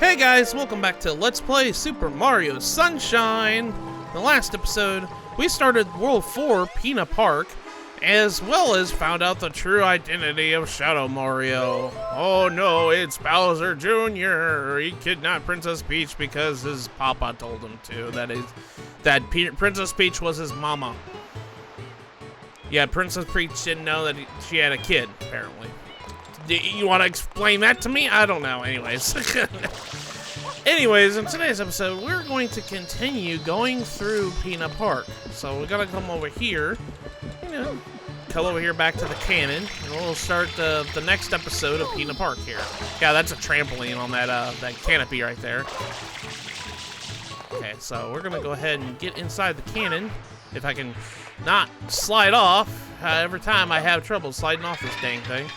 Hey guys, welcome back to Let's Play Super Mario Sunshine! The last episode, we started World 4, Pina Park, as well as found out the true identity of Shadow Mario. Oh no, it's Bowser Jr. He kidnapped Princess Peach because his papa told him to. That Princess Peach was his mama. Yeah, Princess Peach didn't know that she had a kid, apparently. You want to explain that to me? I don't know, anyways. Anyways, in today's episode, we're going to continue going through Pina Park. So we're going to come over here, come over here back to the cannon, and we'll start the next episode of Pina Park here. Yeah, that's a trampoline on that canopy right there. Okay, so we're going to go ahead and get inside the cannon. If I can not slide off, every time I have trouble sliding off this dang thing.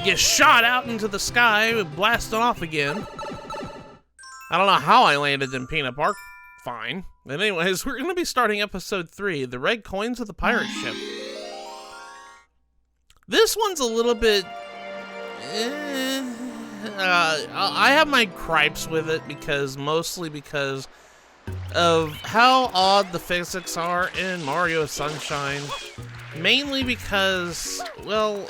Get shot out into the sky, blasting off again. I don't know how I landed in Pina Park. Fine. But anyways, we're going to be starting episode 3, the red coins of the pirate ship. This one's a little bit... I have my gripes with it mostly because of how odd the physics are in Mario Sunshine. Mainly because, well...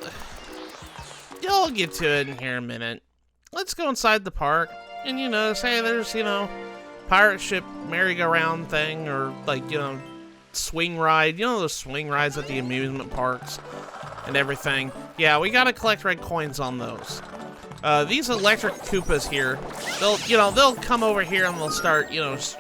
I'll get to it in here in a minute. Let's go inside the park and, say there's, pirate ship merry-go-round thing or, swing ride. Those swing rides at the amusement parks and everything. Yeah, we gotta collect red coins on those. These electric Koopas here, they'll come over here and they'll start,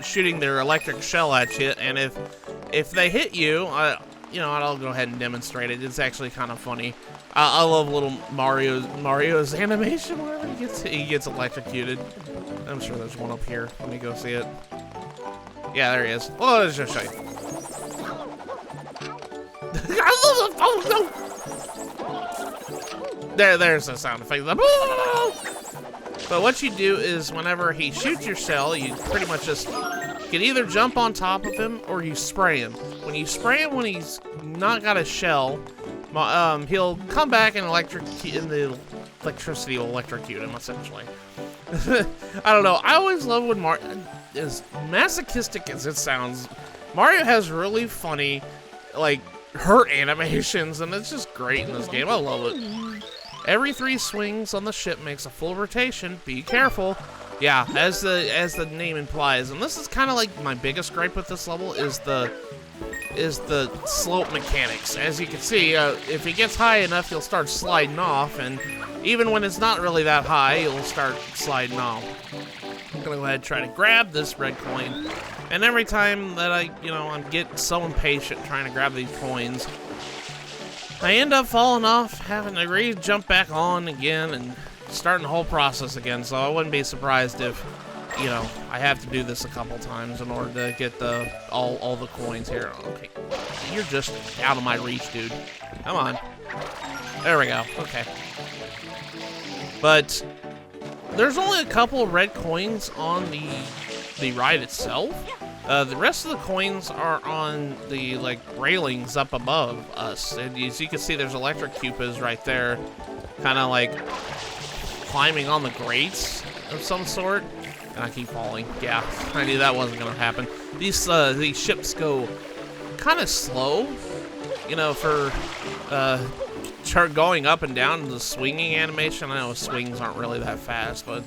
shooting their electric shell at you. And if they hit you, I'll go ahead and demonstrate it. It's actually kind of funny. I love little Mario's animation whenever he gets electrocuted. I'm sure there's one up here. Let me go see it. Yeah, there he is. Well, let's just show you. There's the sound effect. But what you do is whenever he shoots your shell, you pretty much just can either jump on top of him or you spray him. When you spray him when he's not got a shell, he'll come back and the electricity will electrocute him, essentially. I don't know. I always love when Mario, as masochistic as it sounds, Mario has really funny, hurt animations, and it's just great in this game. I love it. Every 3 swings on the ship makes a full rotation. Be careful. Yeah, as the name implies, and this is kind of like my biggest gripe with this level is the slope mechanics. As you can see, if he gets high enough, he'll start sliding off, and even when it's not really that high, he'll start sliding off. I'm gonna go ahead and try to grab this red coin, and every time that I get so impatient trying to grab these coins, I end up falling off, having to re-jump back on again, and starting the whole process again. So I wouldn't be surprised if I have to do this a couple times in order to get all the coins here. Okay, you're just out of my reach, dude. Come on. There we go. Okay. But there's only a couple of red coins on the ride itself. The rest of the coins are on the railings up above us, and as you can see, there's electric Koopas right there, kind of climbing on the grates of some sort. And I keep falling. Yeah, I knew that wasn't gonna happen. These ships go kind of slow, for going up and down the swinging animation. I know swings aren't really that fast, but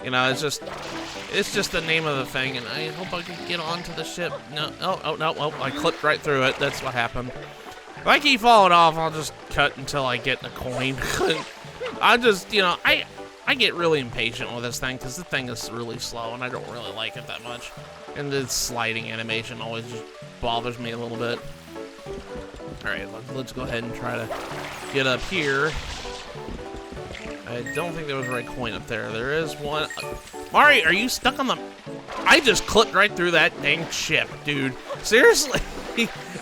it's just the name of the thing. And I hope I can get onto the ship. No, oh, I clipped right through it. That's what happened. If I keep falling off, I'll just cut until I get the coin. I just, I get really impatient with this thing because the thing is really slow and I don't really like it that much. And the sliding animation always just bothers me a little bit. Alright, let's go ahead and try to get up here. I don't think there was a red coin up there. There is one. Mario, are you stuck on the... I just clipped right through that dang ship, dude. Seriously?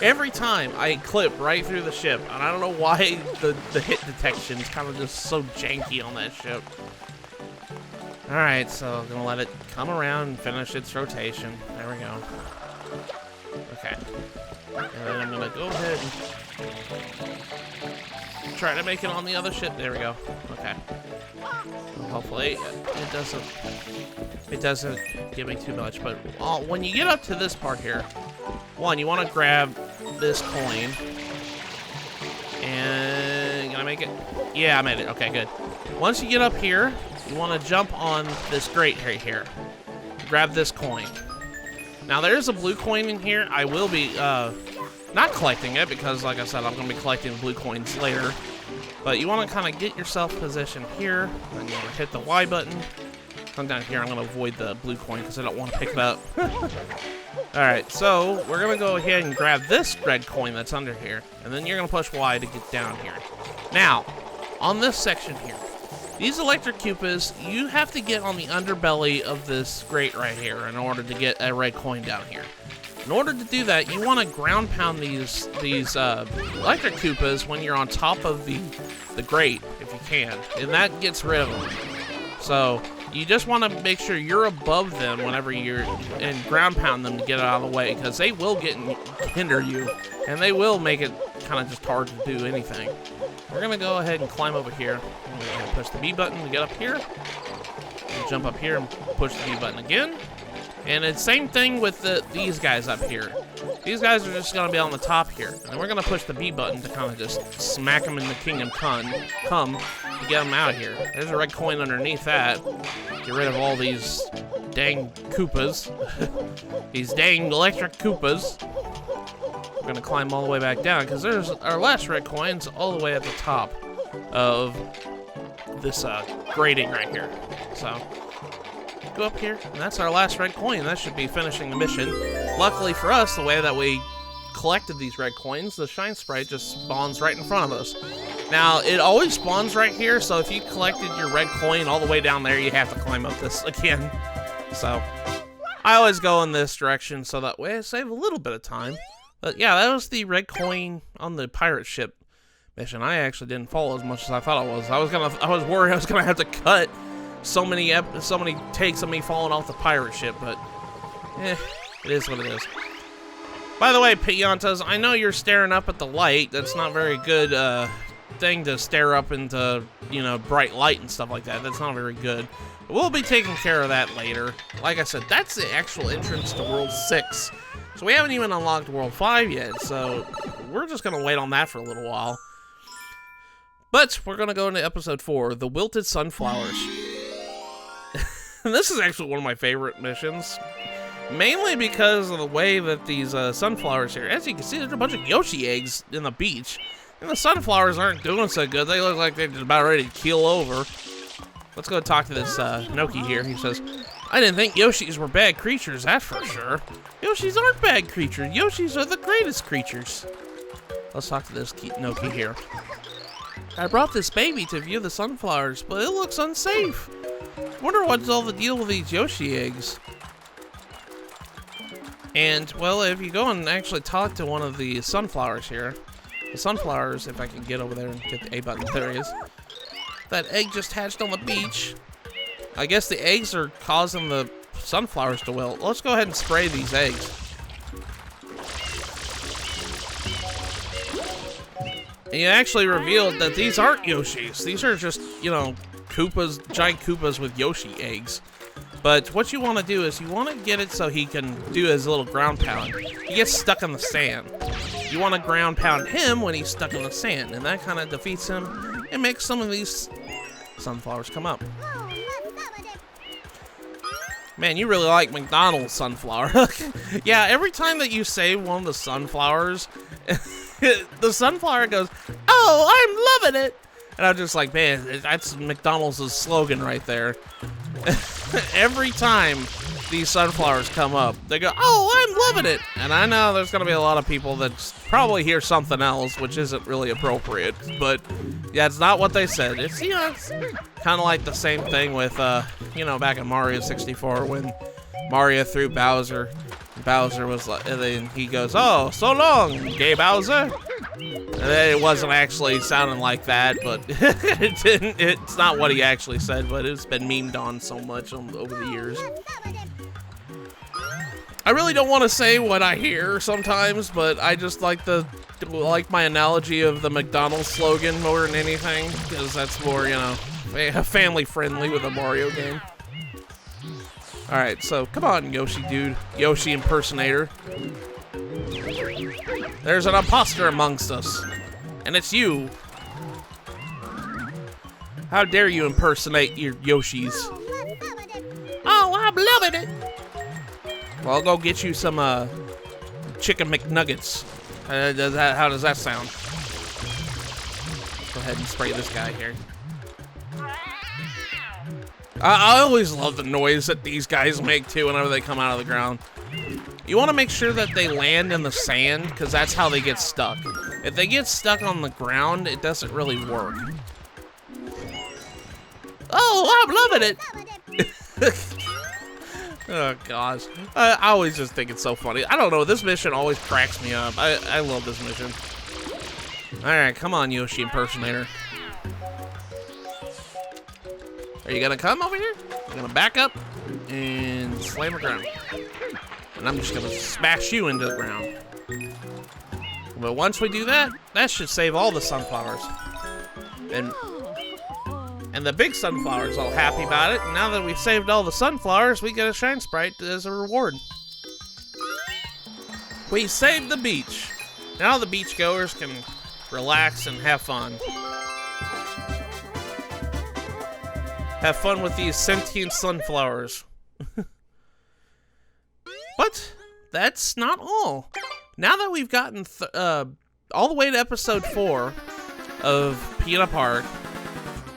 Every time I clip right through the ship, and I don't know why the hit detection is kind of just so janky on that ship. Alright, so I'm gonna let it come around and finish its rotation. There we go. Okay. And then I'm gonna go ahead and try to make it on the other ship. There we go. Okay. Hopefully it doesn't give me too much. But when you get up to this part here, one, you want to grab this coin. And can I make it? Yeah, I made it. Okay, good. Once you get up here, you want to jump on this grate right here. Grab this coin. Now there is a blue coin in here. I will be not collecting it because, like I said, I'm going to be collecting blue coins later. But you want to kind of get yourself positioned here. Then you want to hit the Y button. Come down here. I'm going to avoid the blue coin because I don't want to pick it up. Alright, so we're going to go ahead and grab this red coin that's under here. And then you're going to push Y to get down here. Now, on this section here, these electric Koopas, you have to get on the underbelly of this grate right here in order to get a red coin down here. In order to do that, you want to ground pound these electric Koopas when you're on top of the grate, if you can. And that gets rid of them. So, you just want to make sure you're above them whenever you're and ground pound them to get it out of the way, because they will hinder you, and they will make it kind of just hard to do anything. We're going to go ahead and climb over here. I'm going to push the B button to get up here. We'll jump up here and push the B button again. And it's same thing with these guys up here. These guys are just going to be on the top here. And then we're going to push the B button to kind of just smack them in the kingdom come to get them out of here. There's a red coin underneath that. Get rid of all these dang Koopas. These dang electric Koopas. We're going to climb all the way back down because there's our last red coins all the way at the top of this grating right here. So, go up here, and that's our last red coin. That should be finishing the mission. Luckily for us, the way that we collected these red coins, the Shine Sprite just spawns right in front of us. Now, it always spawns right here, so if you collected your red coin all the way down there, you have to climb up this again. So, I always go in this direction, so that way I save a little bit of time. But yeah, that was the red coin on the pirate ship mission. I actually didn't fall as much as I thought I was. I was worried I was gonna have to cut so many takes of me falling off the pirate ship, but it is what it is. By the way, Piantas, I know you're staring up at the light. That's not a very good thing to stare up into, you know, bright light and stuff like that. That's not very good. But we'll be taking care of that later. Like I said, that's the actual entrance to World 6. So we haven't even unlocked World 5 yet, so we're just going to wait on that for a little while. But we're going to go into Episode 4, The Wilted Sunflowers. This is actually one of my favorite missions, mainly because of the way that these sunflowers here, as you can see, there's a bunch of Yoshi eggs in the beach, and the sunflowers aren't doing so good. They look like they're just about ready to keel over. Let's go talk to this Noki here. He says, I didn't think Yoshis were bad creatures, that's for sure. Yoshis aren't bad creatures. Yoshis are the greatest creatures. Let's talk to this Noki here. I brought this baby to view the sunflowers, but it looks unsafe. Wonder what's all the deal with these Yoshi eggs. And, well, if you go and actually talk to one of the sunflowers here, the sunflowers, if I can get over there and get the A button, there he is. That egg just hatched on the beach. I guess the eggs are causing the sunflowers to wilt. Let's go ahead and spray these eggs. And you actually revealed that these aren't Yoshis. These are just, you know, Koopas, giant Koopas with Yoshi eggs. But what you want to do is you want to get it so he can do his little ground pound. He gets stuck in the sand. You want to ground pound him when he's stuck in the sand, and that kind of defeats him and makes some of these sunflowers come up. Man, you really like McDonald's sunflower. Yeah, every time that you say one of the sunflowers, the sunflower goes, "Oh, I'm loving it." And I'm just like, man, that's McDonald's slogan right there. Every time these sunflowers come up, they go, "Oh, I'm loving it." And I know there's going to be a lot of people that probably hear something else, which isn't really appropriate. But yeah, it's not what they said. It's, you know, it's kind of like the same thing with, you know, back in Mario 64 when Mario threw Bowser. Bowser was like, and then he goes, "Oh, so long, gay Bowser." And it wasn't actually sounding like that, but it's not what he actually said, but it's been memed on so much over the years. I really don't want to say what I hear sometimes, but I just like to like my analogy of the McDonald's slogan more than anything, because that's more, you know, family friendly with a Mario game. Alright, so come on, Yoshi dude. Yoshi impersonator. There's an imposter amongst us. And it's you. How dare you impersonate your Yoshis? Oh, I'm loving it. Well, I'll go get you some chicken McNuggets. How does that sound? Go ahead and spray this guy here. I always love the noise that these guys make too whenever they come out of the ground. You want to make sure that they land in the sand, because that's how they get stuck. If they get stuck on the ground, it doesn't really work. Oh, I'm loving it! Oh gosh, I always just think it's so funny. I don't know, this mission always cracks me up. I love this mission. Alright, come on, Yoshi impersonator. Are you gonna come over here? I'm gonna back up and slam the ground. And I'm just gonna smash you into the ground. But once we do that, that should save all the sunflowers. And the big sunflower's all happy about it. And now that we've saved all the sunflowers, we get a Shine Sprite as a reward. We saved the beach. Now the beachgoers can relax and have fun. Have fun with these sentient sunflowers. But that's not all. Now that we've gotten all the way to episode 4 of Pina Park,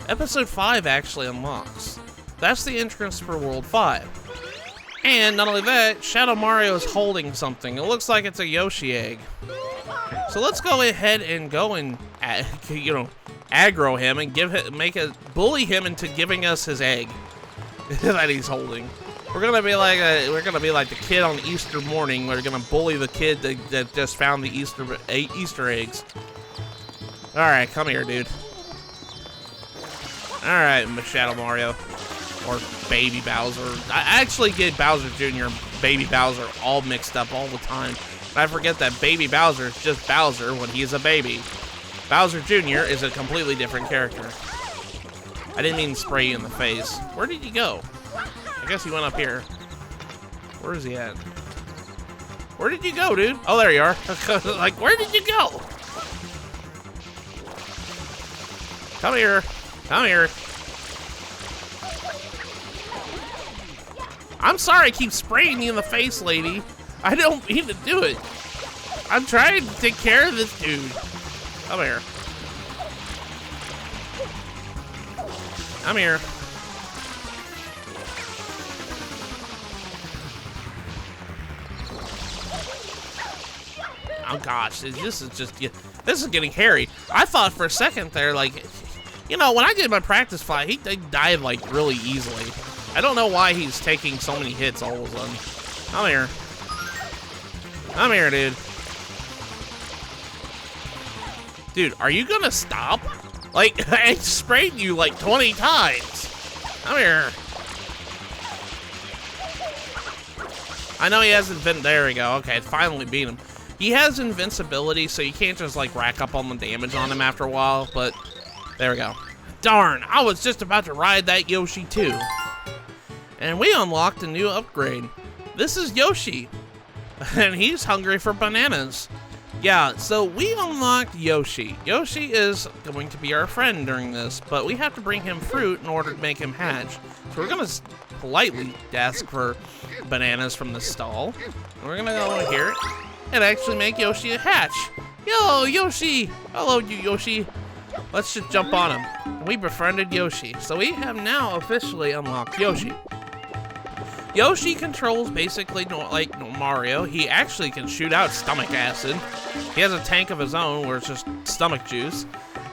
episode 5 actually unlocks. That's the entrance for World 5. And not only that, Shadow Mario is holding something. It looks like it's a Yoshi egg. So let's go ahead and go and, you know, aggro him and bully him into giving us his egg that he's holding. We're gonna be like the kid on Easter morning. We're gonna bully the kid that just found the Easter eggs. All right, come here, dude. All right, Shadow Mario or Baby Bowser. I actually get Bowser Jr. and Baby Bowser all mixed up all the time. I forget that Baby Bowser is just Bowser when he's a baby. Bowser Jr. is a completely different character. I didn't mean to spray you in the face. Where did you go? I guess he went up here. Where is he at? Where did you go, dude? Oh, there you are. Like, where did you go? Come here. Come here. I'm sorry I keep spraying you in the face, lady. I don't mean to do it. I'm trying to take care of this dude. Come here. Come here. Oh gosh, this is getting hairy. I thought for a second there, like, you know, when I did my practice fight, he died like really easily. I don't know why he's taking so many hits all of a sudden. Come here. Come here, dude. Dude, are you gonna stop? Like, I sprayed you like 20 times. Come here. I know he hasn't been, there we go. Okay, finally beat him. He has invincibility, so you can't just like rack up all the damage on him after a while, but there we go. Darn, I was just about to ride that Yoshi too. And we unlocked a new upgrade. This is Yoshi, and he's hungry for bananas. Yeah, so we unlocked Yoshi. Yoshi is going to be our friend during this, but we have to bring him fruit in order to make him hatch. So we're gonna politely ask for bananas from the stall. And we're gonna go in here and actually make Yoshi a hatch. Yo, Yoshi! Hello, you Yoshi. Let's just jump on him. We befriended Yoshi, so we have now officially unlocked Yoshi. Yoshi controls basically like Mario. He actually can shoot out stomach acid. He has a tank of his own where it's just stomach juice.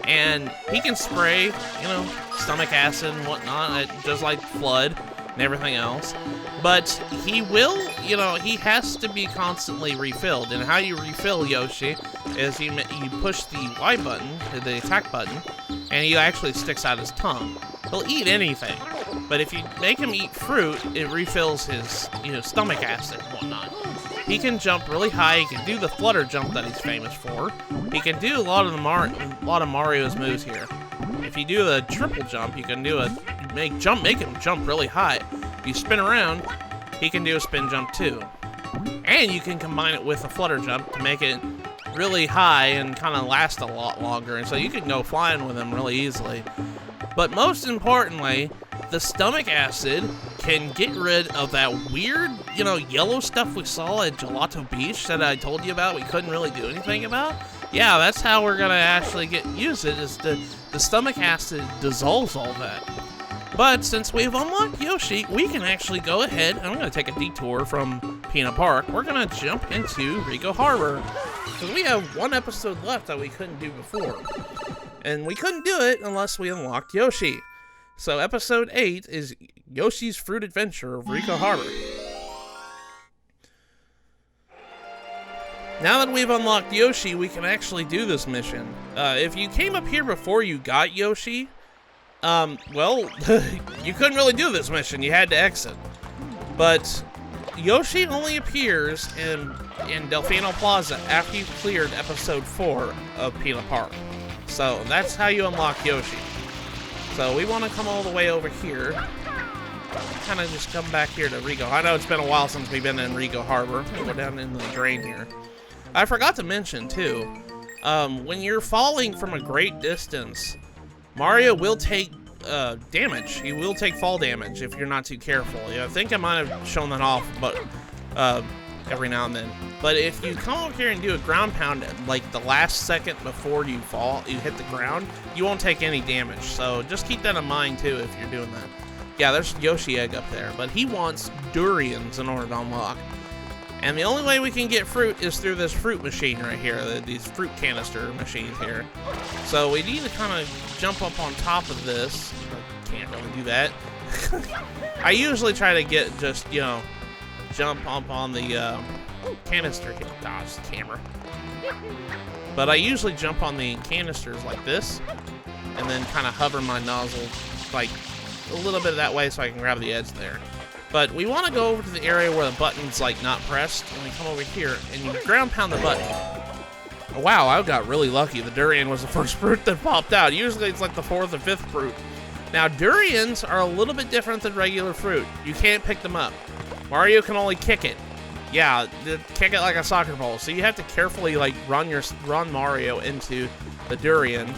And he can spray, you know, stomach acid and whatnot, just like Flood and everything else. But he will, you know, he has to be constantly refilled. And how you refill Yoshi is you push the Y button, the attack button, and he actually sticks out his tongue. He'll eat anything, but if you make him eat fruit, it refills his, you know, stomach acid and whatnot. he can jump really high. He can do the flutter jump that he's famous for. He can do a lot of Mario's moves here. If you do the triple jump, you can do make him jump really high. If you spin around, he can do a spin jump too. And you can combine it with a flutter jump to make it really high and kind of last a lot longer. And so you can go flying with him really easily. But most importantly, the stomach acid can get rid of that weird, yellow stuff we saw at Gelato Beach that I told you about we couldn't really do anything about. Yeah, that's how we're gonna actually use it, is the stomach acid dissolves all that. But since we've unlocked Yoshi, we can actually go ahead, and I'm gonna take a detour from Pina Park. We're gonna jump into Ricco Harbor, because we have one episode left that we couldn't do before. And we couldn't do it unless we unlocked Yoshi. So episode 8 is Yoshi's Fruit Adventure of Ricco Harbor. Now that we've unlocked Yoshi, we can actually do this mission. If you came up here before you got Yoshi, well, you couldn't really do this mission. You had to exit. But Yoshi only appears in Delfino Plaza after you've cleared episode 4 of Pina Park. So that's how you unlock Yoshi. So we want to come all the way over here. Kind of just come back here to Ricco. I know it's been a while since we've been in Ricco Harbor. We'll go down into the drain here. I forgot to mention, too, when you're falling from a great distance, Mario will take damage. He will take fall damage if you're not too careful. I think I might have shown that off, but every now and then. But if you come over here and do a ground pound at like the last second before you fall, you hit the ground, you won't take any damage. So just keep that in mind too if you're doing that. Yeah, there's Yoshi Egg up there, but he wants durians in order to unlock. And the only way we can get fruit is through this fruit machine right here, these fruit canister machines here. So we need to kind of jump up on top of this. I can't really do that. I usually try to get just, jump up on the canister here. Gosh, camera. But I usually jump on the canisters like this, and then kind of hover my nozzle like a little bit that way so I can grab the edge there. But we want to go over to the area where the button's like not pressed, and we come over here and you ground pound the button. Wow, I got really lucky. The durian was the first fruit that popped out. Usually it's like the 4th or 5th fruit. Now durians are a little bit different than regular fruit. You can't pick them up. Mario can only kick it. Yeah, kick it like a soccer ball. So you have to carefully like run Mario into the durian.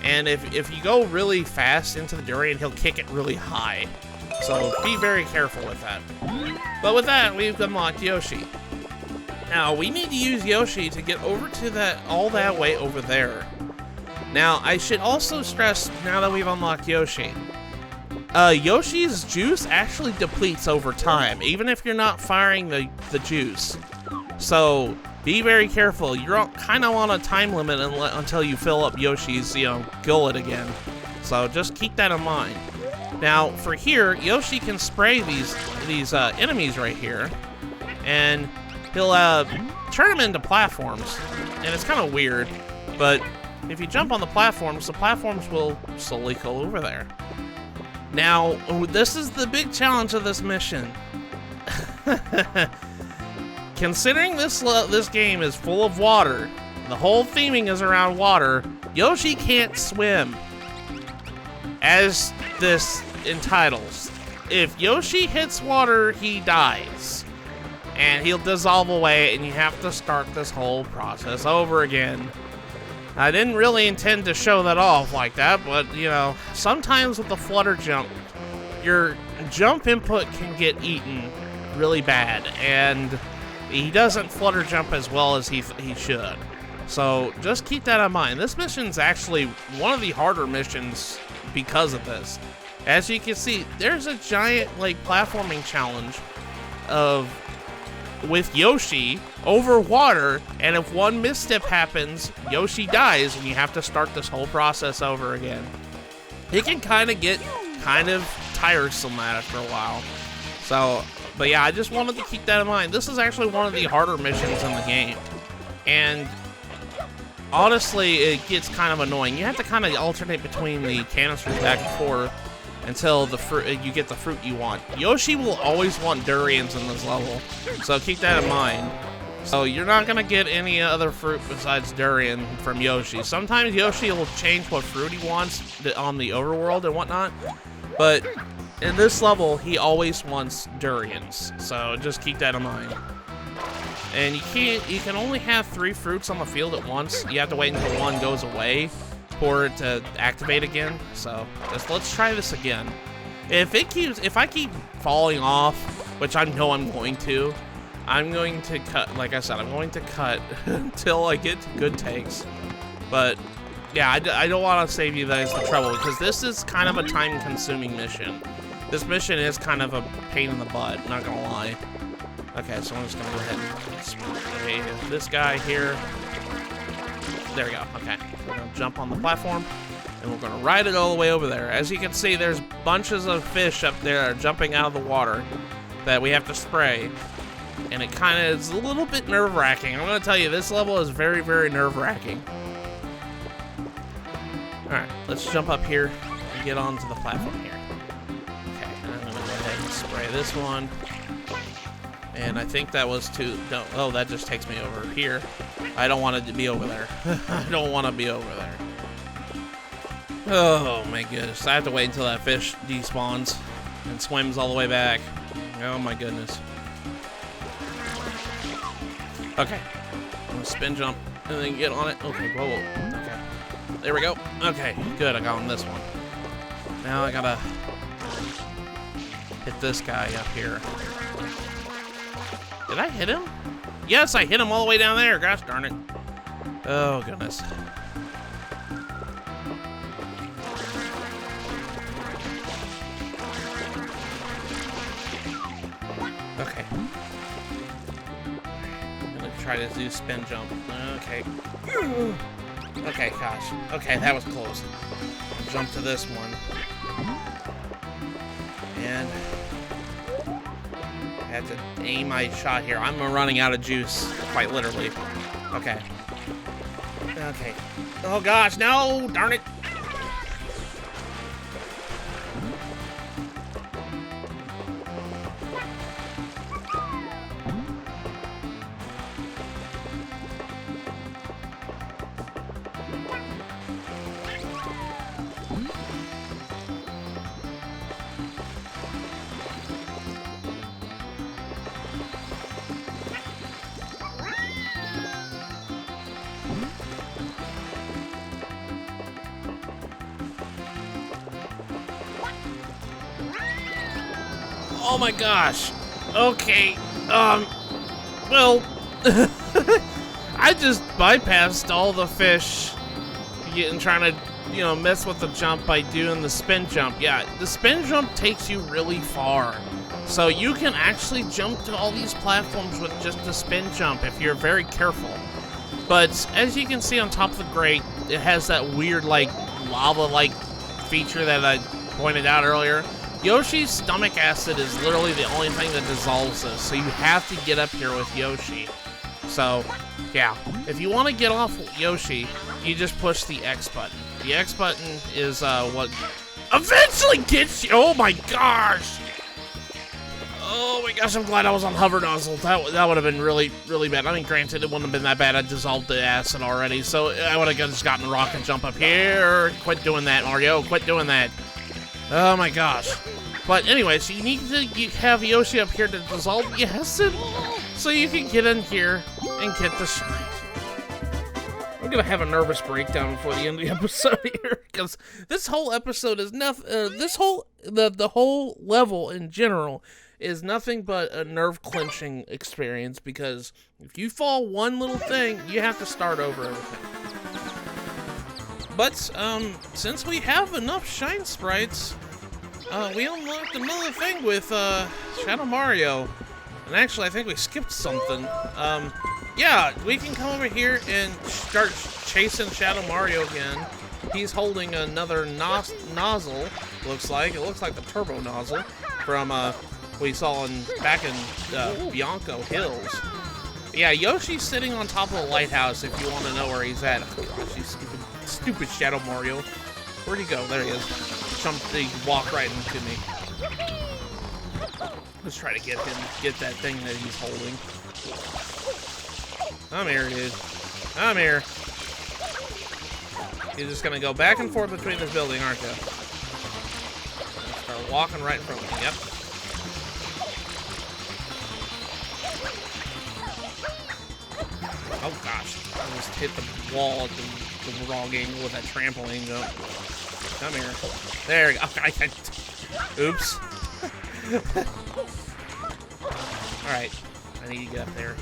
And if you go really fast into the durian, he'll kick it really high. So be very careful with that. But with that, we've unlocked Yoshi. Now we need to use Yoshi to get over to all that way over there. Now I should also stress, now that we've unlocked Yoshi, Yoshi's juice actually depletes over time, even if you're not firing the juice. So be very careful. You're kind of on a time limit until you fill up Yoshi's, gullet again. So just keep that in mind. Now for here, Yoshi can spray these enemies right here, and he'll turn them into platforms. And it's kind of weird, but if you jump on the platforms will slowly go over there. Now, this is the big challenge of this mission. Considering this game is full of water, the whole theming is around water, Yoshi can't swim. As this entitles, if Yoshi hits water, he dies. And he'll dissolve away, and you have to start this whole process over again. I didn't really intend to show that off like that, but, sometimes with the flutter jump, your jump input can get eaten really bad, and he doesn't flutter jump as well as he should. So just keep that in mind. This mission's actually one of the harder missions because of this. As you can see, there's a giant, platforming challenge with Yoshi over water, and if one misstep happens, Yoshi dies, and you have to start this whole process over again. It can get tiresome after a while. So, but yeah, I just wanted to keep that in mind. This is actually one of the harder missions in the game, and honestly, it gets kind of annoying. You have to kind of alternate between the canisters back and forth, until the fruit you get the fruit you want. Yoshi will always want durians in this level, so keep that in mind. So you're not gonna get any other fruit besides durian from Yoshi. Sometimes Yoshi will change what fruit he wants on the overworld and whatnot, but in this level he always wants durians. So just keep that in mind. And you can only have 3 fruits on the field at once. You have to wait until one goes away for it to activate again. So let's try this again. If I keep falling off, which I know I'm going to cut, like I said, I'm going to cut until I get to good takes. But yeah, I don't want to save you guys the trouble, because this is kind of a time-consuming mission. This mission is kind of a pain in the butt, not gonna lie. Okay, so I'm just gonna go ahead and spray this guy here. There we go. Okay, we're gonna jump on the platform, and we're gonna ride it all the way over there. As you can see, there's bunches of fish up there jumping out of the water that we have to spray, and it kind of is a little bit nerve-wracking. I'm gonna tell you, this level is very, very nerve-wracking. All right, let's jump up here and get onto the platform here. Okay, and I'm gonna go ahead and spray this one. And I think that was no, oh, that just takes me over here. I don't want it to be over there. I don't want to be over there. Oh my goodness. I have to wait until that fish despawns and swims all the way back. Oh my goodness. Okay. I'm gonna spin jump and then get on it. Okay, whoa, whoa. Okay. There we go. Okay, good. I got on this one. Now I gotta hit this guy up here. Did I hit him? Yes, I hit him all the way down there. Gosh darn it. Oh, goodness. Okay. I'm gonna try to do spin jump. Okay. Okay, gosh. Okay, that was close. Jump to this one. And I have to aim my shot here. I'm running out of juice, quite literally. Okay. Okay. Oh gosh, no! Darn it! Oh my gosh. Okay. Well, I just bypassed all the fish and trying to, you know, mess with the jump by doing the spin jump. Yeah, the spin jump takes you really far. So you can actually jump to all these platforms with just the spin jump if you're very careful. But as you can see on top of the grate, it has that weird, like, lava-like feature that I pointed out earlier. Yoshi's stomach acid is literally the only thing that dissolves this, so you have to get up here with Yoshi. So, yeah, if you want to get off Yoshi, you just push the X button. The X button is what eventually gets you. Oh my gosh! Oh my gosh, I'm glad I was on hover nozzle. That would have been really, really bad. I mean, granted, it wouldn't have been that bad. I dissolved the acid already, so I would have just gotten a rocket jump up here. Quit doing that, Mario. Quit doing that. Oh my gosh. But anyways, you need to have Yoshi up here to dissolve the acid so you can get in here and get the shine. I'm gonna have a nervous breakdown before the end of the episode here, because this whole episode is nothing. The whole level in general is nothing but a nerve-clenching experience, because if you fall one little thing, you have to start over everything. But since we have enough Shine Sprites, we unlocked another thing with Shadow Mario. And actually, I think we skipped something. Yeah, we can come over here and start chasing Shadow Mario again. He's holding another nozzle, looks like. It looks like the turbo nozzle from we saw back in Bianco Hills. Yeah, Yoshi's sitting on top of the lighthouse if you want to know where he's at. Oh gosh, he's stupid Shadow Mario. Where'd he go? There he is. he walked right into me. Let's try to get that thing that he's holding. Come here, dude. Come here. You're just gonna go back and forth between this building, aren't you? Start walking right in front of me. Yep. Oh gosh, I just hit the wall at the wrong angle with that trampoline jump. Come here. There we go. Oops. Alright, I need to get up there.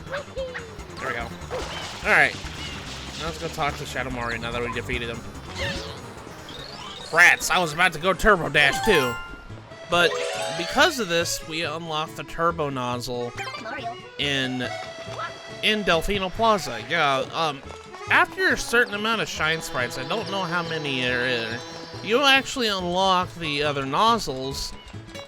There we go. Alright, now let's go talk to Shadow Mario now that we defeated him. Rats, I was about to go Turbo Dash too. But because of this, we unlocked the Turbo Nozzle in Delfino Plaza. Yeah, after a certain amount of Shine Sprites, I don't know how many there are, you'll actually unlock the other nozzles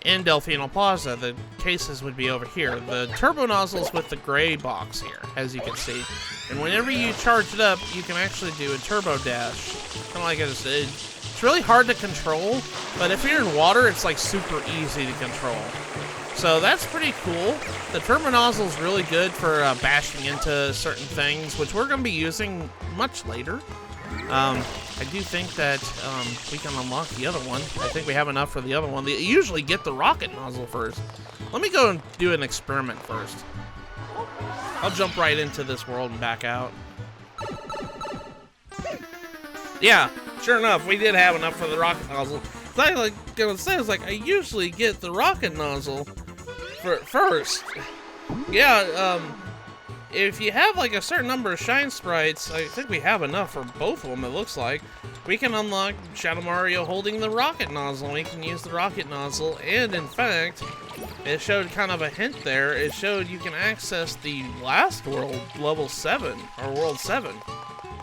in Delfino Plaza. The cases would be over here. The turbo nozzles with the gray box here, as you can see. And whenever you charge it up, you can actually do a turbo dash. Kind of like it's really hard to control, but if you're in water, it's like super easy to control. So that's pretty cool. The turbo nozzle is really good for bashing into certain things, which we're going to be using much later. I do think that we can unlock the other one. I think we have enough for the other one. They usually get the rocket nozzle first. Let me go and do an experiment first. I'll jump right into this world and back out. Yeah, sure enough, we did have enough for the rocket nozzle. I usually get the rocket nozzle first. Yeah, if you have like a certain number of Shine Sprites, I think we have enough for both of them, it looks like. We can unlock Shadow Mario holding the rocket nozzle. We can use the rocket nozzle, and in fact, it showed kind of a hint there. It showed you can access the last world, level 7, or world 7,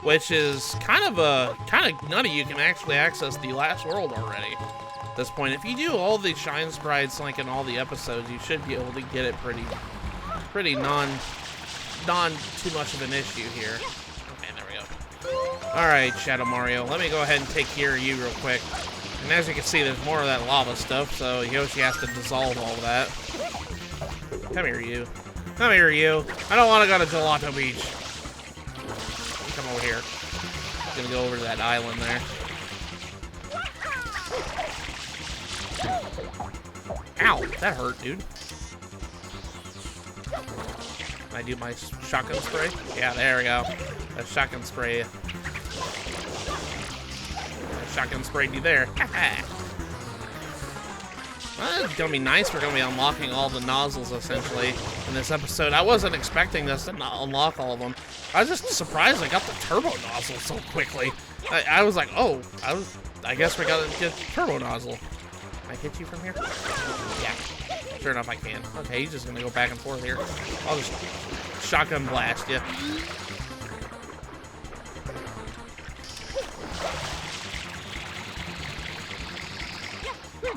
which is kind of nutty. You can actually access the last world already at this point. If you do all the Shine Sprites like in all the episodes, you should be able to get it pretty non too much of an issue here. Okay, there we go. Alright, Shadow Mario, let me go ahead and take care of you real quick. And as you can see, there's more of that lava stuff, so Yoshi has to dissolve all of that. Come here, you. Come here, you. I don't want to go to Gelato Beach. Come over here. I'm gonna go over to that island there. Ow, that hurt, dude. Can I do my shotgun spray? Yeah, there we go. That shotgun spray. That shotgun sprayed you there. Well, it's gonna be nice. We're gonna be unlocking all the nozzles essentially in this episode. I wasn't expecting this to not unlock all of them. I was just surprised I got the turbo nozzle so quickly. I was like, oh, I guess we gotta get the turbo nozzle. Can I hit you from here? Yeah. Sure enough, I can. Okay, he's just gonna go back and forth here. I'll just shotgun blast you.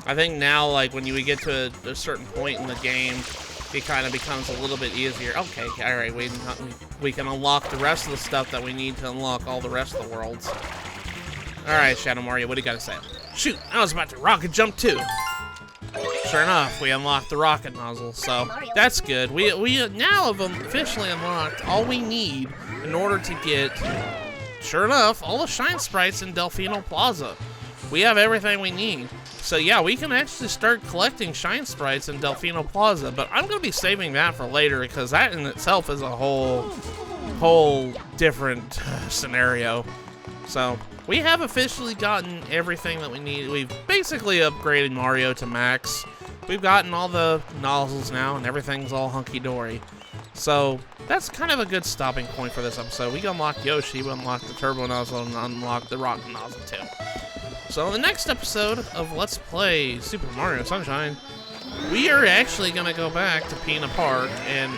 I think now, like, when we get to a certain point in the game, it kind of becomes a little bit easier. Okay, alright, we can unlock the rest of the stuff that we need to unlock all the rest of the worlds. Alright, Shadow Mario, what do you gotta say? Shoot, I was about to rocket jump too. Sure enough, we unlocked the rocket nozzle, so that's good. We now have officially unlocked all we need in order to get, sure enough, all the Shine Sprites in Delfino Plaza. We have everything we need. So yeah, we can actually start collecting Shine Sprites in Delfino Plaza, but I'm going to be saving that for later because that in itself is a whole different scenario. So we have officially gotten everything that we need. We've basically upgraded Mario to max. We've gotten all the nozzles now, and everything's all hunky-dory. So that's kind of a good stopping point for this episode. We unlocked Yoshi, we unlocked the turbo nozzle, and unlocked the rocket nozzle too. So in the next episode of Let's Play Super Mario Sunshine, we are actually going to go back to Pina Park and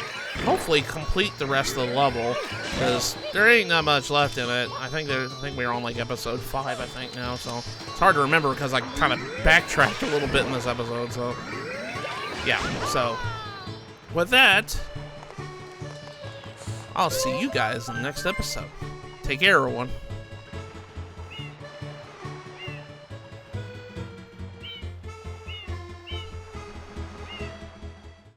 hopefully complete the rest of the level, because there ain't that much left in it. I think we're on like episode 5, I think now, so it's hard to remember because I kind of backtracked a little bit in this episode, so yeah. So with that, I'll see you guys in the next episode. Take care, everyone.